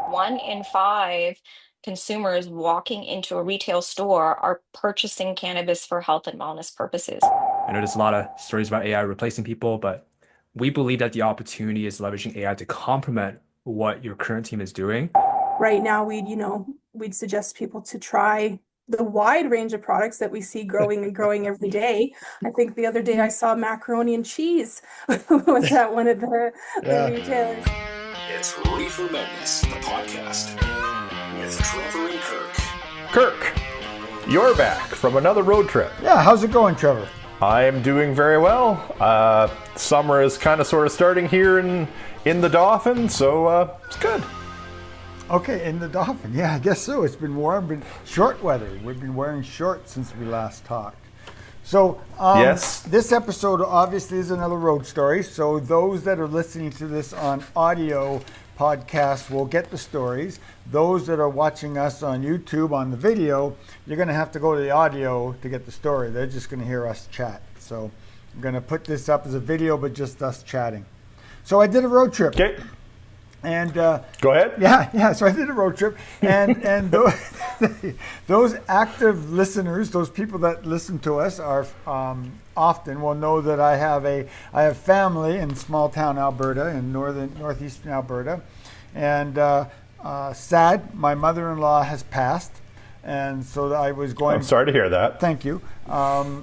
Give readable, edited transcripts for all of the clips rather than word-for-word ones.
One in five consumers walking into a retail store are purchasing cannabis for health and wellness purposes. I know there's a lot of stories about AI replacing people, but we believe that the opportunity is leveraging AI to complement what your current team is doing. Right now, we'd suggest people to try the wide range of products that we see growing and growing every day. I think the other day I saw macaroni and cheese was at one of the Yeah. retailers. It's Reefer Madness, the podcast, with Trevor and Kirk. Kirk, you're back from another road trip. Yeah, how's it going, Trevor? I'm doing very well. Summer is kind of sort of starting here in the Dauphin, so it's good. Okay, in the Dauphin. Yeah, I guess so. It's been warm, but short weather. We've been wearing shorts since we last talked. So, Yes. This episode obviously is another road story. So those that are listening to this on audio podcast will get the stories. Those that are watching us on YouTube on the video, you're going to have to go to the audio to get the story. They're just going to hear us chat. So I'm going to put this up as a video, but just us chatting. So I did a road trip. Okay, And go ahead. yeah. So I did a road trip, and those active listeners, those people that listen to us, are often will know that I have family in small town Alberta, in northeastern Alberta, and sad, my mother-in-law has passed, and so I was going. I'm sorry to hear that. Thank you. So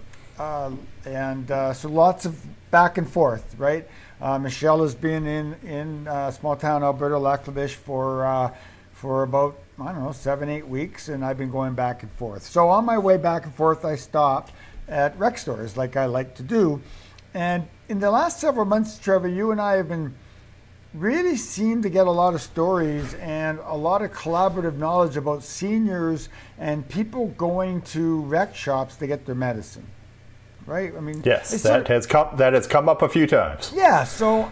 lots of back and forth, right? Michelle has been in small town Alberta, Lac-La-Biche for about, I don't know, 7-8 weeks, and I've been going back and forth. So on my way back and forth, I stopped at rec stores like I like to do. And in the last several months, Trevor, you and I have been really seem to get a lot of stories and a lot of collaborative knowledge about seniors and people going to rec shops to get their medicine. Right? I mean, Yes, that has come up a few times. yeah, so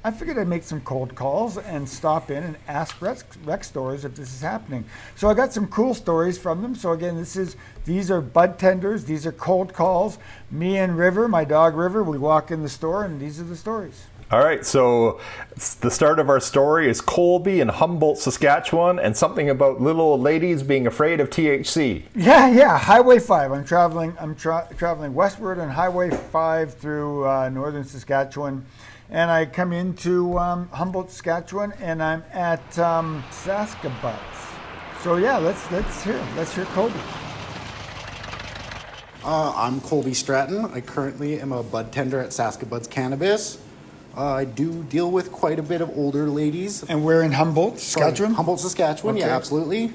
I figured I'd make some cold calls and stop in and ask rec stores if this is happening. So I got some cool stories from them. So again, these are budtenders, these are cold calls. Me and River, my dog River, we walk in the store and these are the stories. All right, so the start of our story is Colby in Humboldt, Saskatchewan, and something about little old ladies being afraid of THC. Yeah, Highway 5. I'm traveling westward on Highway 5 through northern Saskatchewan. And I come into Humboldt, Saskatchewan, and I'm at Saskabutts. So yeah, let's hear Colby. I'm Colby Stratton. I currently am a bud tender at Saskabutts Cannabis. I do deal with quite a bit of older ladies. And we're in Humboldt, Saskatchewan? Humboldt, Saskatchewan, Okay. yeah, absolutely.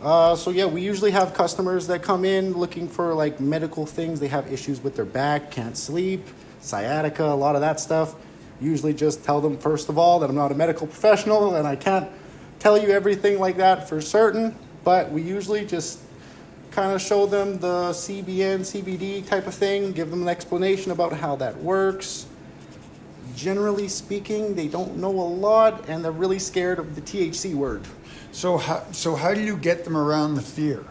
So yeah, we usually have customers that come in looking for like medical things. They have issues with their back, can't sleep, sciatica, a lot of that stuff. Usually just tell them first of all that I'm not a medical professional and I can't tell you everything like that for certain, but we usually just kind of show them the CBN, CBD type of thing, give them an explanation about how that works. Generally speaking, they don't know a lot and they're really scared of the THC word. So how do you get them around the fear?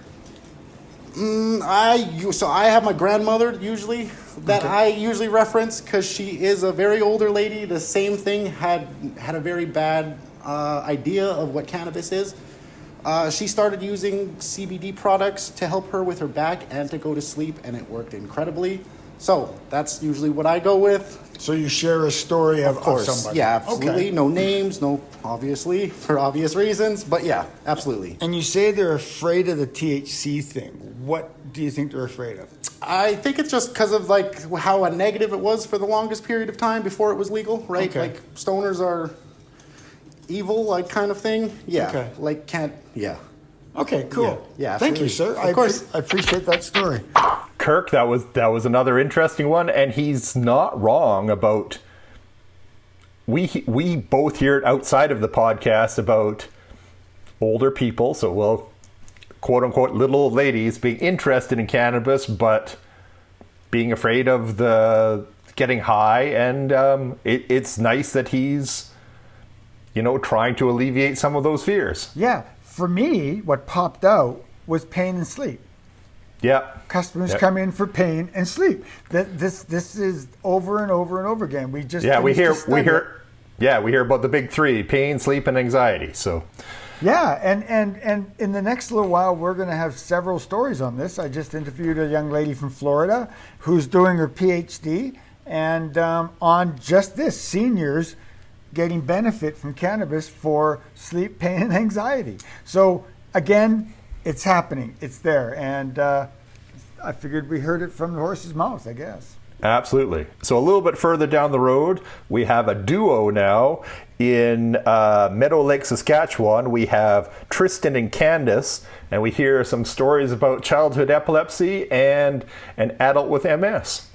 I have my grandmother usually that I usually reference because she is a very older lady. The same thing had a very bad idea of what cannabis is. She started using CBD products to help her with her back and to go to sleep, and it worked incredibly. So that's usually what I go with. So you share a story of somebody. Yeah, absolutely. Okay. No names, no, obviously, for obvious reasons. But yeah, absolutely. And you say they're afraid of the THC thing. What do you think they're afraid of? I think it's just because of like how a negative it was for the longest period of time before it was legal, right? Okay. Like stoners are evil, like kind of thing. Yeah. Okay. Like can't. Yeah. Okay, cool. Yeah, Thank you, sir. Of course. I appreciate that story. Kirk, that was another interesting one, and he's not wrong about. We both hear it outside of the podcast about older people, so we'll quote unquote little old ladies being interested in cannabis, but being afraid of the getting high, and it's nice that he's trying to alleviate some of those fears. Yeah, for me, what popped out was pain and sleep. Yeah. Customers come in for pain and sleep. This is over and over and over again. We just Yeah, we finished a hear study. Yeah, we hear about the big three: pain, sleep, and anxiety. So, Yeah, and in the next little while, we're going to have several stories on this. I just interviewed a young lady from Florida who's doing her PhD and on just this, seniors getting benefit from cannabis for sleep, pain, and anxiety. So again, it's happening. It's there. And I figured we heard it from the horse's mouth, I guess. absolutely. So a little bit further down the road, we have a duo now in Meadow Lake, Saskatchewan. We have Tristan and Candace, and we hear some stories about childhood epilepsy and an adult with MS.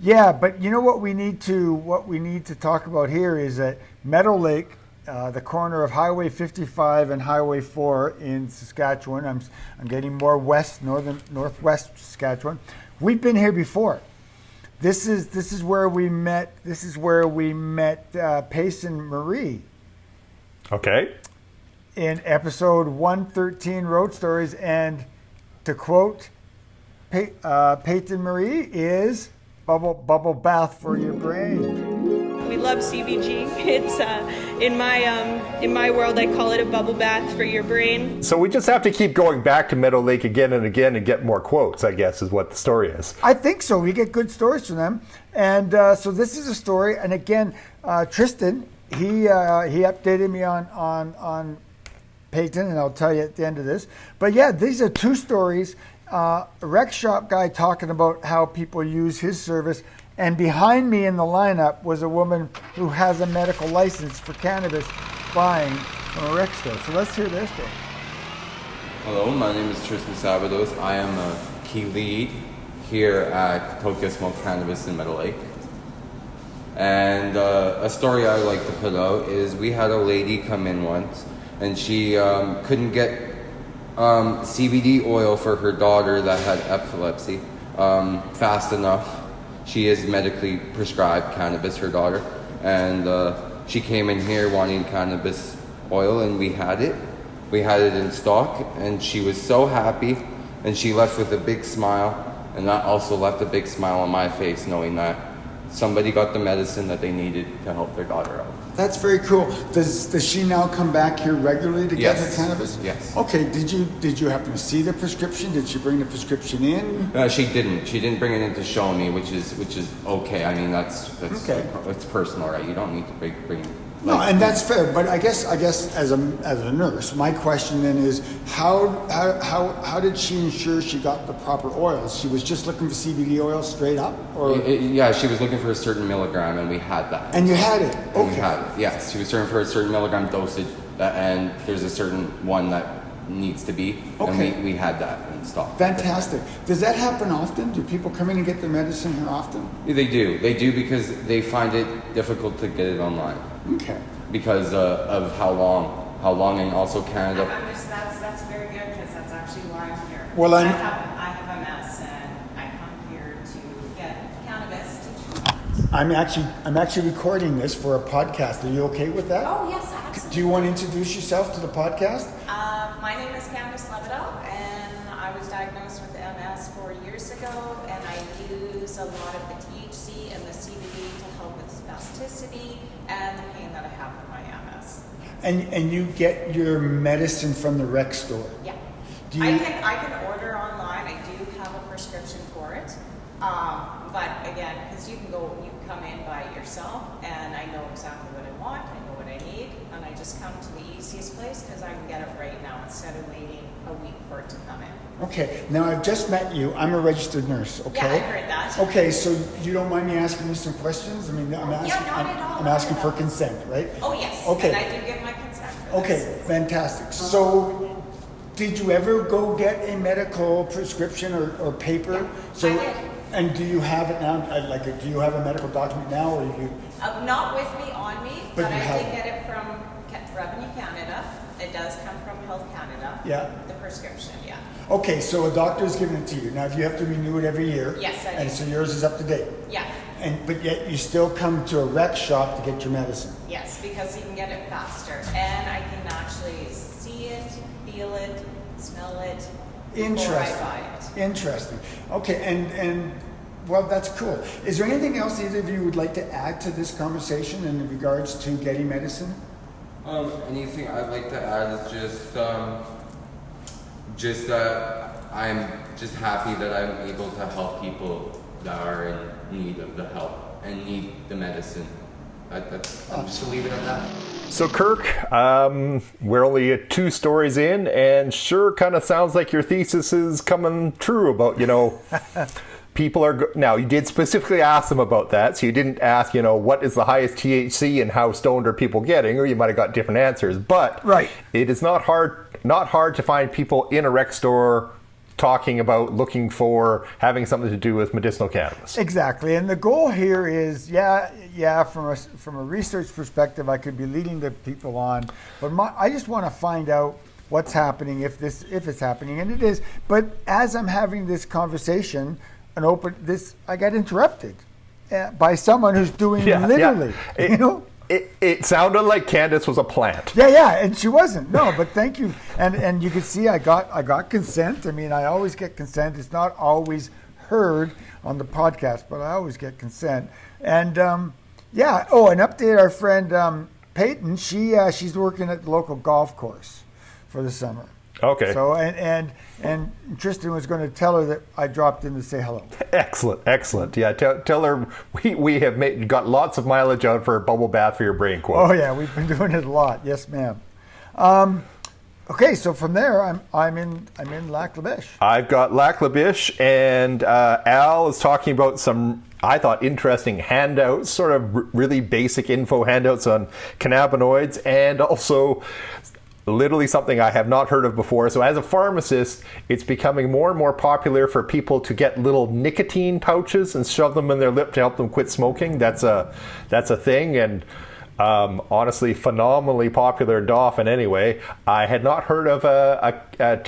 Yeah, but you know what we need to talk about here is that Meadow Lake, the corner of Highway 55 and Highway 4 in Saskatchewan. I'm getting more northwest Saskatchewan. We've been here before. This is where we met. This is where we met Payson Marie. Okay. In episode 113, Road Stories, and to quote Payton Marie is bubble bath for your brain. We love CBG. It's in my world, I call it a bubble bath for your brain. So we just have to keep going back to Meadow Lake again and again and get more quotes, I guess, is what the story is. I think so. We get good stories from them, and so this is a story. And again, Tristan, he updated me on Payton, and I'll tell you at the end of this. But yeah, these are two stories. A rec shop guy talking about how people use his service, and behind me in the lineup was a woman who has a medical license for cannabis buying from a rec store. So let's hear their story. Hello, my name is Tristan Sabados. I am a key lead here at Tokyo Smoke Cannabis in Meadow Lake. And a story I would like to put out is we had a lady come in once, and she couldn't get CBD oil for her daughter that had epilepsy fast enough. She is medically prescribed cannabis, her daughter, and she came in here wanting cannabis oil, and we had it. We had it in stock, and she was so happy, and she left with a big smile, and that also left a big smile on my face, knowing that somebody got the medicine that they needed to help their daughter out. That's very cool. Does she now come back here regularly to get her cannabis? Yes. Okay. Did you happen to see the prescription? Did she bring the prescription in? She didn't. She didn't bring it in to show me, which is okay. I mean, that's okay. It's personal, right? You don't need to bring. No, and that's fair. But I guess as a nurse, my question then is how did she ensure she got the proper oils? She was just looking for CBD oil straight up, or yeah, she was looking for a certain milligram, and we had that. And you had it. Okay. And we had it. Yes, she was looking for a certain milligram dosage, and there's a certain one that needs to be, okay. And we had that in stock. Fantastic. Does that happen often? Do people come in and get their medicine here often? They do because they find it difficult to get it online. Okay. Because of how long, and also Canada. That's very good, because that's actually why I'm here. Well, I have MS, and I come here to get cannabis to treat. I'm actually recording this for a podcast. Are you okay with that? Oh yes, absolutely. Do you want to introduce yourself to the podcast? My name is Candace Levidow, and I was diagnosed with MS 4 years ago, and I use a lot of the THC and the CBD to help with spasticity and the pain that I have with my MS. And you get your medicine from the rec store? Yeah. I can order online. I do have a prescription for it. But again, because you can come in by yourself, and I know exactly what I want, I know what I need, and I just come to the easiest place because I can get it right now instead of waiting a week for it to come in. Okay, now I've just met you. I'm a registered nurse, okay? Yeah, I heard that. Okay, so you don't mind me asking you some questions? I mean, I'm asking for consent, right? Oh, yes. Okay. And I do give my consent for Okay, this. fantastic. So, did you ever go get a medical prescription or paper? Yeah, so, I did. And do you have it now? Do you have a medical document now, or you? Not with me, on me, but I have did get it from Revenue Canada. It does come from Health Canada. Yeah. The prescription, yeah. Okay, so a doctor's giving it to you. Now, do you have to renew it every year? Yes, I do. And so yours is up to date? Yeah. But yet you still come to a rec shop to get your medicine? Yes, because you can get it faster, and I can actually see it, feel it, smell it before I buy it. Interesting. Okay, and Well, that's cool. Is there anything else either of you would like to add to this conversation in regards to getting medicine? Anything I'd like to add is just that I'm just happy that I'm able to help people that are in need of the help and need the medicine. I'm just gonna leave it at that. So Kirk, we're only 2 stories in, and sure kind of sounds like your thesis is coming true about, people are now, you did specifically ask them about that, so you didn't ask, what is the highest THC and how stoned are people getting, or you might have got different answers. But right, it is not hard to find people in a rec store talking about looking for having something to do with medicinal cannabis. Exactly, and the goal here is, from a research perspective, I could be leading the people on, but I just want to find out what's happening if it's happening, and it is. But as I'm having this conversation, I got interrupted by someone who's doing literally, It sounded like Candace was a plant. Yeah, and she wasn't. No, but thank you. And you can see I got consent. I mean, I always get consent. It's not always heard on the podcast, but I always get consent. And an update. Our friend Peyton. She's working at the local golf course for the summer. Okay. So and Tristan was going to tell her that I dropped in to say hello. Excellent. Yeah, tell her we have got lots of mileage out for a bubble bath for your brain quote. Oh yeah, we've been doing it a lot. Yes, ma'am. Okay, so from there I'm in Lac La Biche. I've got Lac La Biche, and Al is talking about some, I thought, interesting handouts, sort of really basic info handouts on cannabinoids, and also literally something I have not heard of before. So as a pharmacist, it's becoming more and more popular for people to get little nicotine pouches and shove them in their lip to help them quit smoking. That's a thing, and honestly, phenomenally popular in Dauphin anyway. I had not heard of a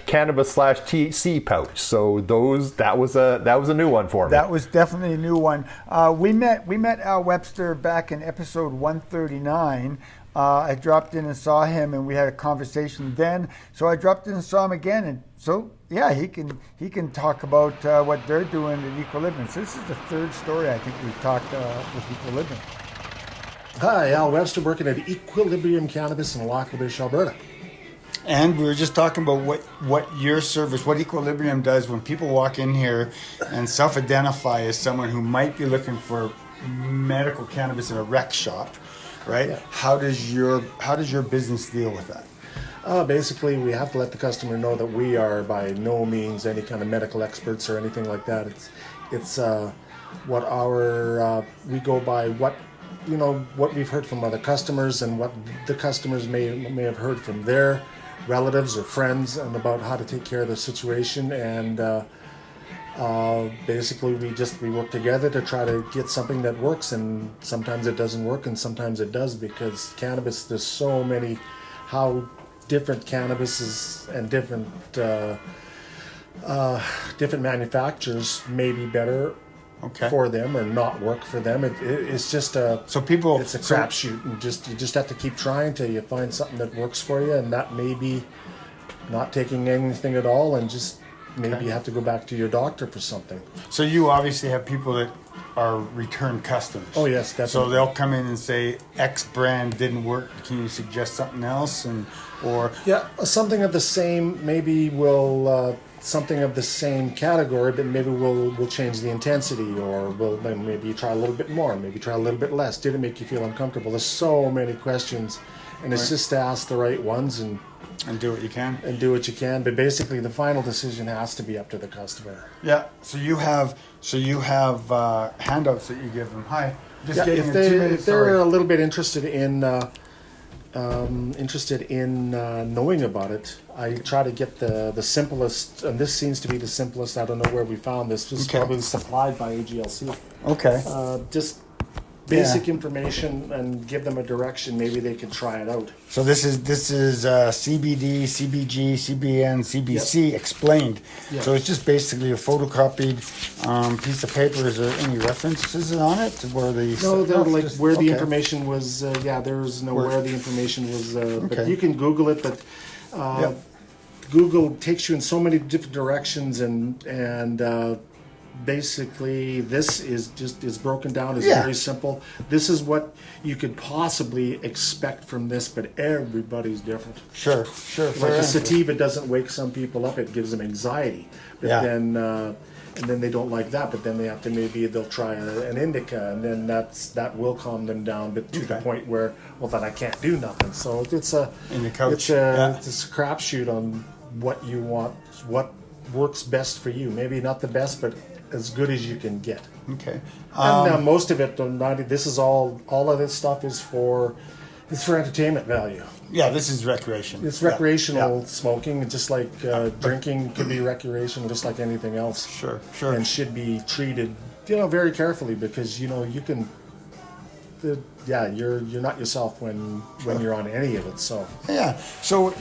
cannabis/THC pouch, so that was a new one for me. That was definitely a new one. We met Al Webster back in episode 139. I dropped in and saw him, and we had a conversation then. So I dropped in and saw him again, and so he can talk about what they're doing at Equilibrium. So this is the 3rd story I think we've talked with Equilibrium. Hi, Al Webster, working at Equilibrium Cannabis in Lac La Biche, Alberta. And we were just talking about what your service, what Equilibrium does when people walk in here and self-identify as someone who might be looking for medical cannabis in a rec shop. Right? Yeah. How does your business deal with that? Basically, we have to let the customer know that we are by no means any kind of medical experts or anything like that. It's what we go by what we've heard from other customers and what the customers may have heard from their relatives or friends and about how to take care of the situation. And basically we work together to try to get something that works, and sometimes it doesn't work and sometimes it does, because cannabis, there's so many how different cannabises and different manufacturers may be better for them or not work for them. It's just it's a crapshoot, and you just have to keep trying till you find something that works for you, and that may be not taking anything at all and just maybe you have to go back to your doctor for something. So you obviously have people that are return customers. Oh yes, definitely. So they'll come in and say X brand didn't work. Can you suggest something else? Something of the same. Maybe we'll something of the same category, but maybe we'll change the intensity, or maybe try a little bit more, maybe try a little bit less. Did it make you feel uncomfortable? There's so many questions, and it's just to ask the right ones and do what you can. But basically, the final decision has to be up to the customer. Yeah. So you have handouts that you give them. Hi. If they're a little bit interested in knowing about it, I try to get the simplest, and this seems to be the simplest. I don't know where we found this. This is probably supplied by AGLC. Okay. Just basic information and give them a direction. Maybe they could try it out. So this is CBD, CBG, CBN, CBC explained. Yep. So it's just basically a photocopied piece of paper. Is there any references on it where the information was? There's where the information was. But you can Google it. But Google takes you in so many different directions, and basically this is broken down as Yeah. very simple. This is what you could possibly expect from this, but everybody's different. Sure. Like a sativa doesn't wake some people up; it gives them anxiety. But Yeah. then, and then they don't like that. But then they have to they'll try an indica, and then that will calm them down. But to the point where, well, then I can't do nothing. So it's a it's a crapshoot on what you want, what works best for you. Maybe not the best, but as good as you can get. Okay. And most of it, this is all of this stuff is for entertainment value. Yeah, this is recreation. It's recreational smoking, just like drinking can be recreational, just like anything else. Sure. And should be treated, very carefully, because you can. You're not yourself when you're on any of it. So Yeah. So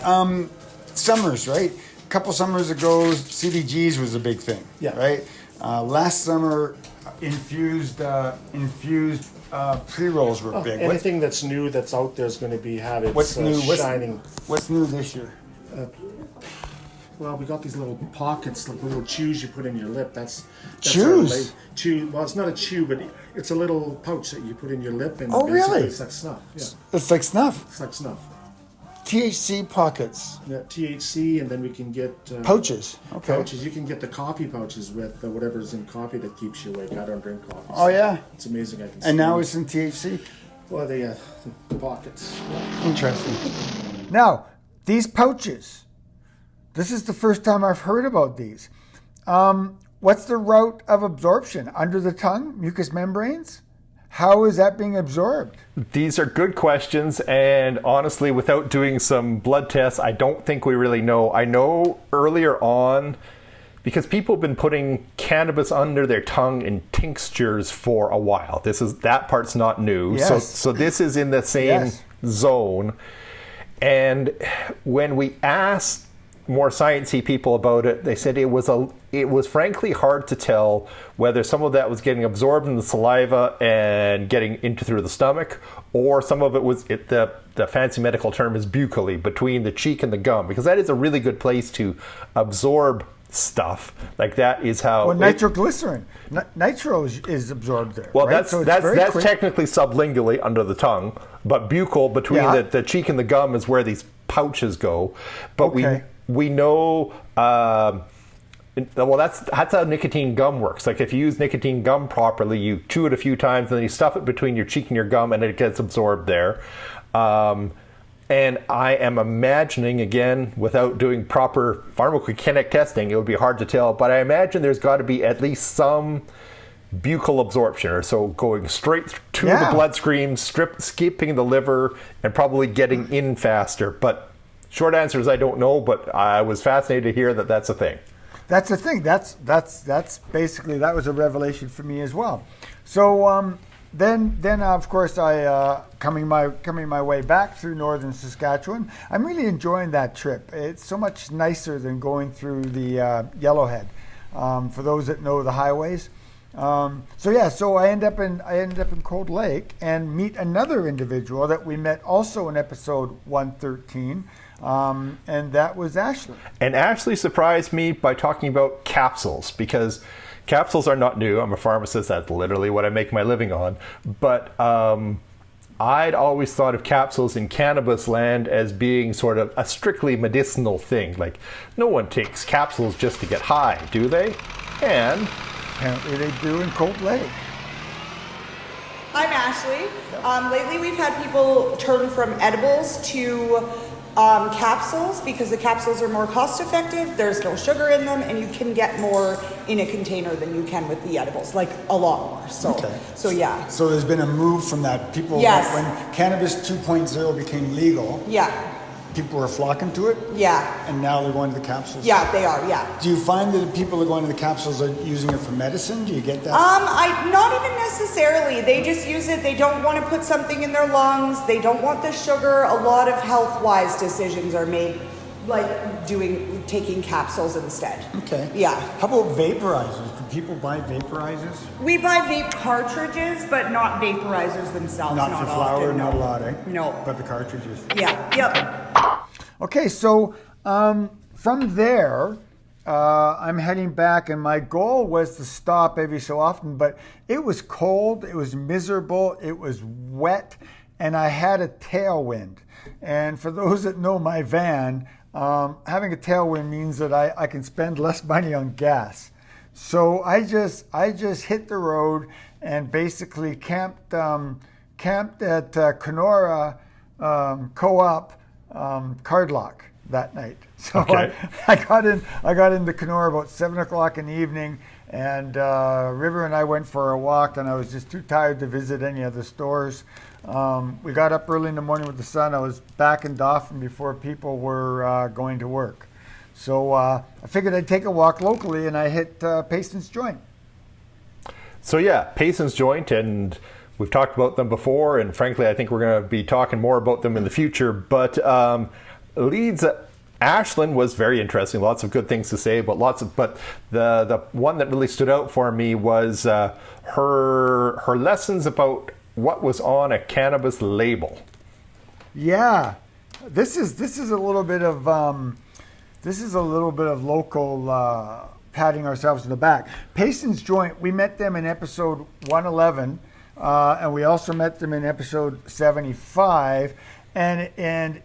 summers, right? A couple summers ago, CBGs was a big thing. Yeah. Right. Last summer, infused pre-rolls were big. anything that's new that's out there is going to have its What's new? shining. What's new this year? Well, we got these little pockets, like little chews you put in your lip. That's Chews? Chew. Well, it's not a chew, but it's a little pouch that you put in your lip, and Oh, basically really? it's like snuff. Yeah, It's like snuff. it's like snuff. THC pockets. Yeah, THC, and then we can get Pouches. Okay. pouches. You can get the coffee pouches with whatever's in coffee that keeps you awake. I don't drink coffee. Oh, yeah? It's amazing. I can. And now see. it's in THC. Well, the pockets. Interesting. Now, these pouches. This is the first time I've heard about these. What's the route of absorption? Under the tongue, mucous membranes? How is that being absorbed? These are good questions, and honestly, without doing some blood tests, I don't think we really know. I know earlier on, because people have been putting cannabis under their tongue in tinctures for a while. That part's not new. Yes. So this is in the same zone. And when we asked more sciencey people about it, they said it was frankly hard to tell whether some of that was getting absorbed in the saliva and getting into through the stomach, or some of it was the fancy medical term is buccally, between the cheek and the gum, because that is a really good place to absorb stuff. Like that is how. Well, nitroglycerin, nitro is absorbed there. Well, right? that's technically sublingually under the tongue, but buccal between the cheek and the gum is where these pouches go. But we know. Well, that's how nicotine gum works. Like if you use nicotine gum properly, you chew it a few times, and then you stuff it between your cheek and your gum, and it gets absorbed there. And I am imagining, again, without doing proper pharmacokinetic testing, it would be hard to tell, but I imagine there's got to be at least some buccal absorption, or so going straight to the bloodstream, skipping the liver, and probably getting in faster. But short answer is I don't know, but I was fascinated to hear that that's a thing. That's the thing. That's basically, that was a revelation for me as well. So then of course I coming my way back through northern Saskatchewan. I'm really enjoying that trip. It's so much nicer than going through the Yellowhead. For those that know the highways. So I end up in Cold Lake and meet another individual that we met also in episode 113. And that was Ashley. And Ashley surprised me by talking about capsules, because capsules are not new. I'm a pharmacist. That's literally what I make my living on. But I'd always thought of capsules in cannabis land as being sort of a strictly medicinal thing. Like, no one takes capsules just to get high, do they? And apparently they do in Cold Lake. I'm Ashley. Lately we've had people turn from edibles to capsules, because the capsules are more cost effective, there's no sugar in them, and you can get more in a container than you can with the edibles, like a lot more. So yeah. So there's been a move from that. People, when Cannabis 2.0 became legal, people were flocking to it. Yeah. And now they're going to the capsules. Yeah, they are. Yeah. Do you find that people are going to the capsules are using it for medicine? Do you get that? Not even necessarily. They just use it. They don't want to put something in their lungs. They don't want the sugar. A lot of health-wise decisions are made, like taking capsules instead. Okay. Yeah. How about vaporizers? Do people buy vaporizers? We buy vape cartridges, but not vaporizers themselves. Not for flower, often, not a lot, eh? No. But the cartridges. Yeah. Yep. Okay, so from there, I'm heading back, and my goal was to stop every so often, but it was cold, it was miserable, it was wet, and I had a tailwind. And for those that know my van, having a tailwind means that I can spend less money on gas. So I just hit the road and basically camped at Kenora Co-op Cardlock that night. So Okay. I got into Kenora about 7 o'clock in the evening, and River and I went for a walk, and I was just too tired to visit any of the stores. We got up early in the morning with the sun. I was back in Dauphin before people were going to work. So I figured I'd take a walk locally, and I hit Payson's Joint. So yeah, Payson's Joint, and we've talked about them before, and frankly, I think we're going to be talking more about them in the future. But Leeds, Ashlyn was very interesting. Lots of good things to say, but the one that really stood out for me was her lessons about what was on a cannabis label. Yeah, this is a little bit of local patting ourselves in the back. Payson's Joint, we met them in episode 111, and we also met them in episode 75. And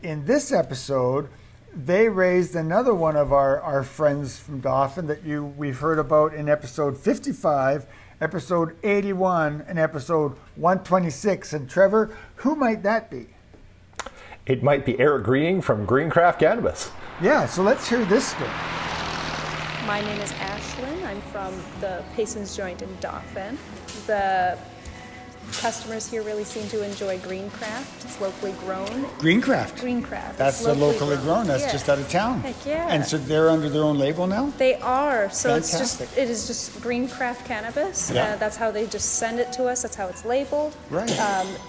in this episode, they raised another one of our friends from Dauphin that we've heard about in episode 55, episode 81, and episode 126. And Trevor, who might that be? It might be Eric Greening from Greencraft Cannabis. Yeah, so let's hear this story. My name is Ashlyn. I'm from the Payson's Joint in Dauphin. The customers here really seem to enjoy Greencraft. It's locally grown. Greencraft? Greencraft. That's locally grown. That's just out of town. Heck yeah. And so they're under their own label now? They are. So Fantastic. it is just Greencraft cannabis. Yeah. That's how they just send it to us. That's how it's labeled. Right.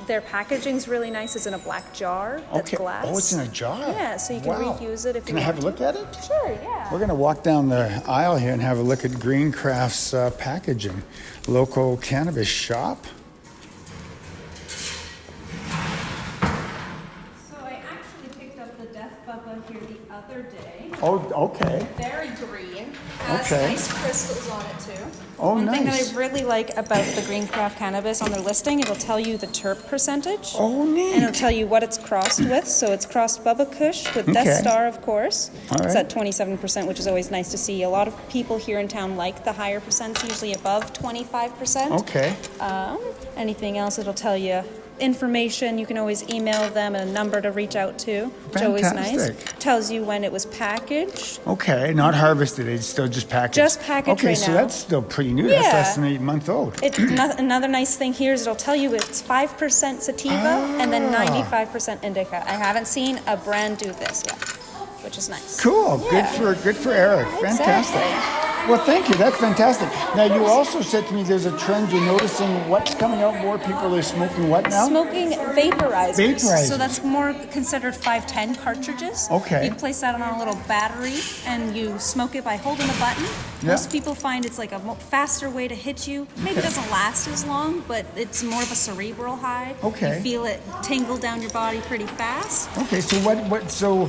Their packaging's really nice. It's in a black jar. That's glass. Oh, it's in a jar? Yeah, so you can reuse it if Can you I want have a look at it? Sure, yeah. We're going to walk down the aisle here and have a look at Greencraft's packaging. Local cannabis shop. So I actually picked up the Death Bubba here the other day. Oh, okay. Very green. Has Okay. nice crystals on it too. Oh, One thing that nice. I really like about the Greencraft cannabis on their listing, it'll tell you the terp percentage. Oh, neat. And it'll tell you what it's crossed with. So it's crossed Bubba Kush with Okay. Death Star, of course. All It's right. at 27%, which is always nice to see. A lot of people here in town like the higher percents, usually above 25%. Okay. Anything else, it'll tell you information. You can always email them and a number to reach out to, which is always nice. Fantastic. Tells you when it was packaged. Okay, not harvested. It's still just packaged. Just packaged Okay, right so now. that's still pretty new. That's Yeah. less than 8 months old. Another nice thing here is it'll tell you it's 5% sativa and then 95% indica. I haven't seen a brand do this yet, which is nice. Cool. Yeah. Good for Eric. Fantastic. Exactly. Well, thank you. That's fantastic. Now, you also said to me there's a trend you're noticing. What's coming out? More people are smoking what now? Smoking vaporizers. Vaporizers. So that's more considered 510 cartridges. Okay. You place that on a little battery and you smoke it by holding a button. Yeah. Most people find it's like a faster way to hit you. Maybe it doesn't last as long, but it's more of a cerebral high. Okay. You feel it tingle down your body pretty fast. Okay, so so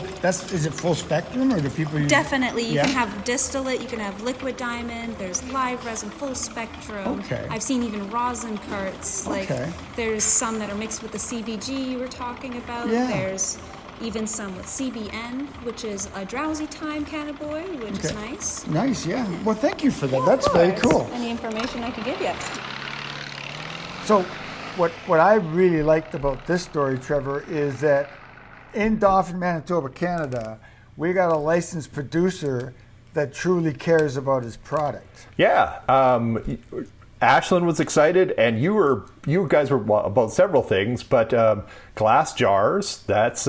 is it full spectrum, or do people use? Definitely. You Yeah. can have distillate, you can have liquid diamond, there's live resin, full spectrum. Okay. I've seen even rosin carts. Like Okay. there's some that are mixed with the CBG you were talking about. Yeah. There's even some with CBN, which is a drowsy time cannabinoid, which is Okay. nice. Nice, yeah. Well, thank you for that. That's Of very course. cool. Any information I could give you. So, what I really liked about this story, Trevor, is that in Dauphin, Manitoba, Canada, we got a licensed producer that truly cares about his product. Yeah, Ashlyn was excited, and you guys were about several things, but glass jars, that's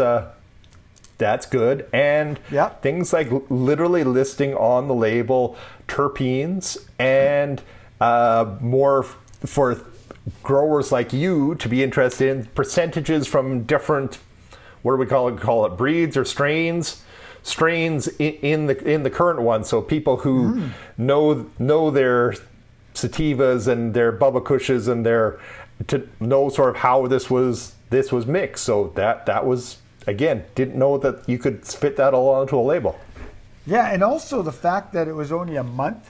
good, and things like literally listing on the label terpenes, and more for growers like you to be interested in percentages from different, what do we call it, breeds or strains in the current one, so people who know their sativas and their Bubba Kushes and to know sort of how this was mixed. So that was, again, didn't know that you could fit that all onto a label. Yeah, and also the fact that it was only a month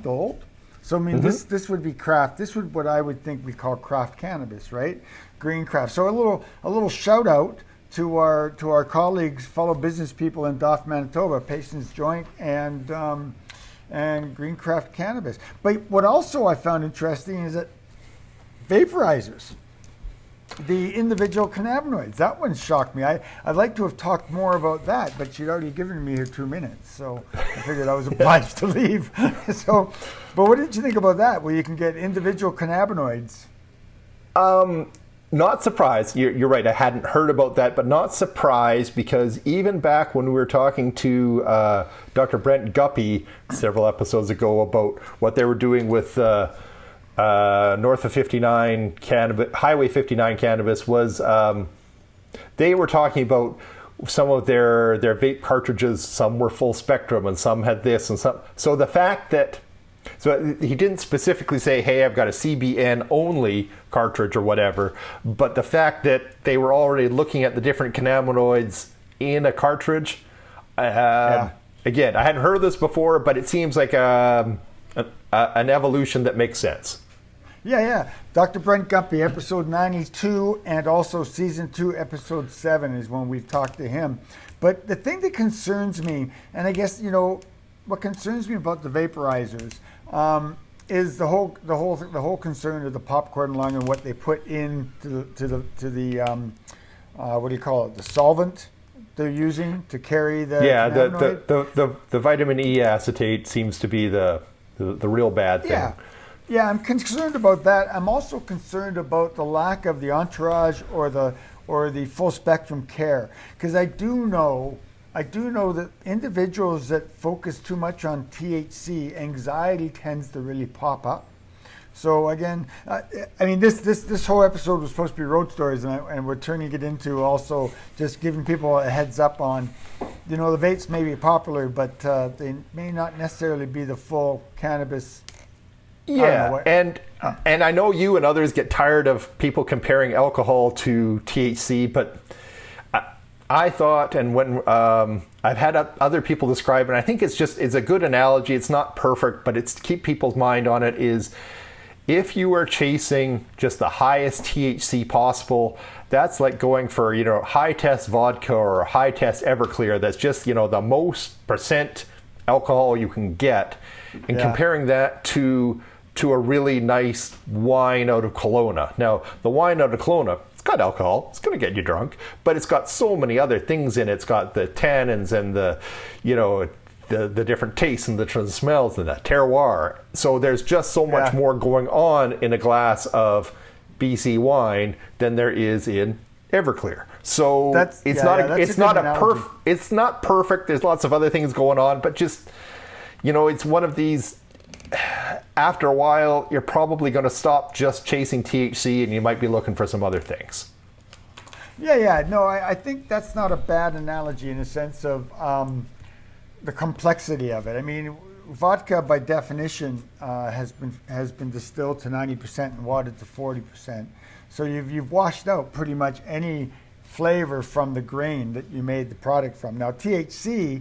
old. So I mean, this would be craft. This would what I would think we call craft cannabis, right? Green craft. So a little shout out to our colleagues, fellow business people in Dauphin, Manitoba, Patience Joint and Green Craft Cannabis. But what also I found interesting is that vaporizers, the individual cannabinoids, that one shocked me. I'd like to have talked more about that, but you'd already given me here 2 minutes, so I figured I was obliged to leave. So, but what did you think about that, where you can get individual cannabinoids? Not surprised. You're right. I hadn't heard about that, but not surprised because even back when we were talking to Dr. Brent Guppy several episodes ago about what they were doing with north of 59 cannabis, Highway 59 cannabis, was they were talking about some of their vape cartridges. Some were full spectrum, and some had this and some. So the fact that he didn't specifically say, hey, I've got a CBN only cartridge or whatever, but the fact that they were already looking at the different cannabinoids in a cartridge, again, I hadn't heard of this before, but it seems like an evolution that makes sense. Yeah. Dr. Brent Guppy, episode 92, and also season 2, episode 7 is when we've talked to him. But the thing that concerns me, and I guess, what concerns me about the vaporizers is the whole concern of the popcorn lung and what they put in to the what do you call it, the solvent they're using to carry the the vitamin E acetate seems to be the real bad thing. Yeah, I'm concerned about that. I'm also concerned about the lack of the entourage or the full spectrum care, because I do know that individuals that focus too much on THC, anxiety tends to really pop up. So again, I mean, this whole episode was supposed to be road stories, and we're turning it into also just giving people a heads up on, the vapes may be popular, but they may not necessarily be the full cannabis. Yeah, and I know you and others get tired of people comparing alcohol to THC, but I thought, and when I've had other people describe it, and I think it's a good analogy. It's not perfect, but it's to keep people's mind on it is, if you are chasing just the highest THC possible, that's like going for, high test vodka or high test Everclear. That's just, the most percent alcohol you can get, and comparing that to a really nice wine out of Kelowna. Now, the wine out of Kelowna, it's got alcohol, it's going to get you drunk, but it's got so many other things in it. It's got the tannins and the different tastes and the smells and the terroir. So there's just so much more going on in a glass of BC wine than there is in Everclear. So it's not perfect. There's lots of other things going on, but just, it's one of these. After a while, you're probably going to stop just chasing THC, and you might be looking for some other things. Yeah. No, I think that's not a bad analogy in the sense of the complexity of it. I mean, vodka by definition has been distilled to 90% and watered to 40%. So you've washed out pretty much any flavor from the grain that you made the product from. Now, THC,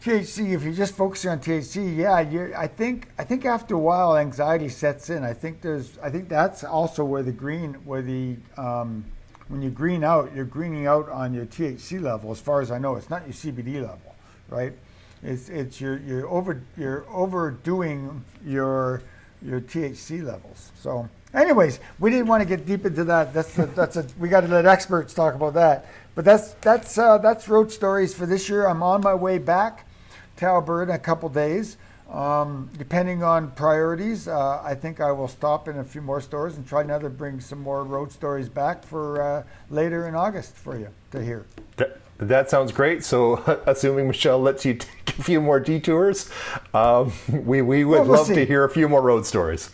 if you're just focusing on THC, I think after a while anxiety sets in. I think that's also where when you green out, you're greening out on your THC level. As far as I know, it's not your CBD level, right? It's you're overdoing your THC levels. So, anyways, we didn't want to get deep into that. We got to let experts talk about that. But that's road stories for this year. I'm on my way back to Alberta in a couple days. Depending on priorities, I think I will stop in a few more stores and try to bring some more road stories back for later in August for you to hear. That sounds great. So, assuming Michelle lets you take a few more detours, we would love to hear a few more road stories.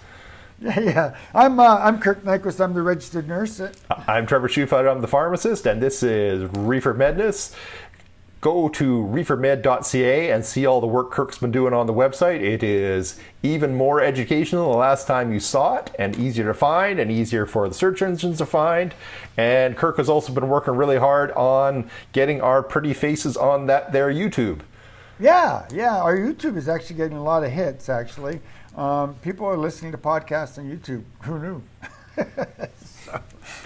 Yeah. I'm Kirk Nyquist. I'm the registered nurse. I'm Trevor Schufeld. I'm the pharmacist, and this is Reefer Madness. Go to reefermed.ca and see all the work Kirk's been doing on the website. It is even more educational than the last time you saw it, and easier to find, and easier for the search engines to find. And Kirk has also been working really hard on getting our pretty faces on that there YouTube. Yeah, our YouTube is actually getting a lot of hits, actually. People are listening to podcasts on YouTube. Who knew?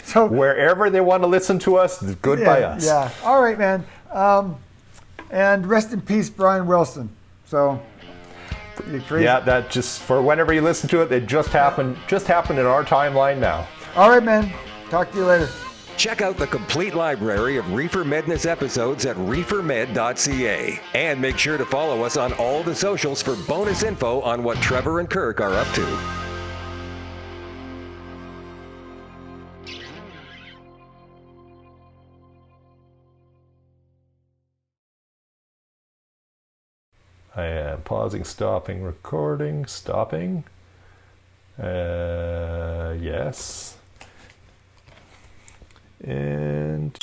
so wherever they want to listen to us, good by us. Yeah. All right, man. And rest in peace, Brian Wilson. So, yeah, that just for whenever you listen to it, it just happened in our timeline now. All right, man. Talk to you later. Check out the complete library of Reefer Madness episodes at reefermed.ca. And make sure to follow us on all the socials for bonus info on what Trevor and Kirk are up to. I am pausing, stopping, recording, stopping. Yes. And